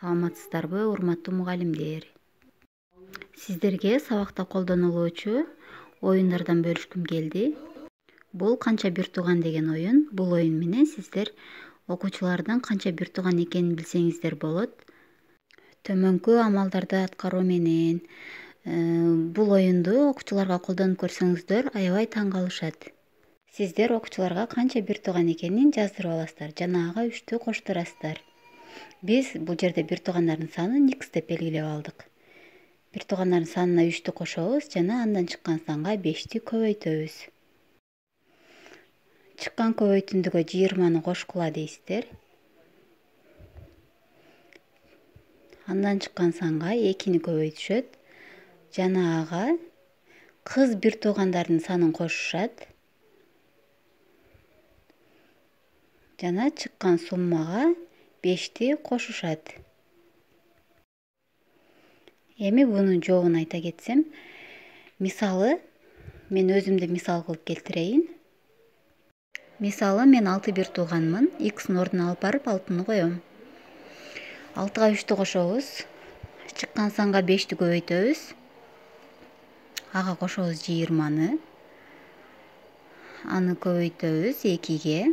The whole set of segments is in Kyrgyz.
Саламатсыздарбы, урматтуу мугалимдер. Сиздерге сабакта колдонулуучу оюндардан бөлүшкүм келди. Бул канча бир тууган деген оюн. Бул оюн менен сиздер окуучулардын канча бир тууган экенин билсеңиздер болот. Төмөнкү амалдарды аткаруу менен бул оюнду окуучуларга колдонуп көрсөңүздөр аябай таң калышат. Сиздер окуучуларга канча бир тууган экенин жаздырып аласыздар жана ага 3-тү коштурасыздар. Биз бул жерде бир туугандардын санын x деп белгилеп алдык. Бир туугандардын санына 3-тү кошобуз жана андан чыккан санга 5-ти көбөйтөбүз. Чыккан көбөйтүндүгө 20-ны кошкула дейсиздер. Андан чыккан санга 2-ни көбөйтүшөт жана ага кыз бир туугандардын санын кошушат. Жана чыккан суммага 5-ти кошушат. Эми бунун жообун айта кетсем, мисалы мен өзүмдү мисал кылып келтирейин. Мисалы мен 6 бир тууганмын. X'нын ордуна алып барып 6-ны коем. 6-га 3-тү кошобуз. Чыккан санга 5-ти көбөйтөбүз. Ага кошобуз 20-ны. Аны көбөйтөбүз 2-ге.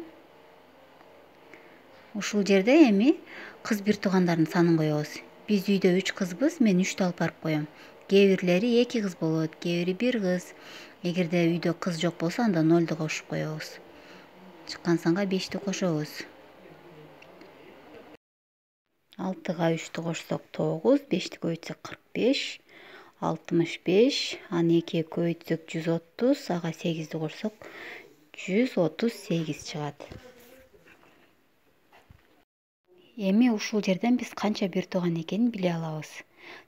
Ушул жерде эми кыз бир туугандардын санын коебуз. Биз үйдө 3 кызбыз, мен 3-тү алып барып коем. Кээ бирлери 2 кыз болот, кээ бири 1 кыз. Эгерде үйдө кыз жок болсо, анда 0-ду кошуп коебуз. Чыккан санга 5-ти кошобуз. 6-га 3-тү кошсок 9, 5-ти көбөйтсөк 45, 65, аны 2-ге көбөйтсөк 130, ага 8-ди кошсок 138 чыгат. Эми ушул жерден биз канча бир тууган экенин биле алабыз.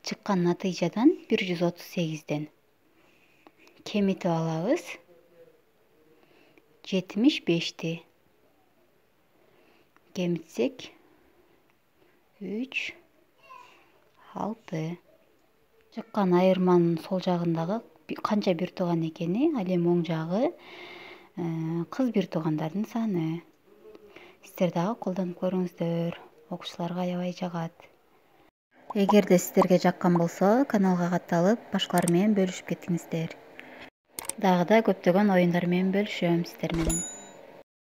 Чыккан натыйжадан 138ден кемитип алабыз 75ти. Кемитсек 3, 6. Чыккан айырманын сол жагындагы канча бир тууган экени, ал эми оң жагы кыз бир туугандардын саны. Сиздер дагы колдонуп көрүңүздөр. Окуучуларга аябай жагат. Эгерде сиздерге жаккан болсо, каналга катталып, башкалар менен бөлүшүп кетиңиздер. Дагы да көптөгөн оюндар менен бөлүшөм сиздер менен.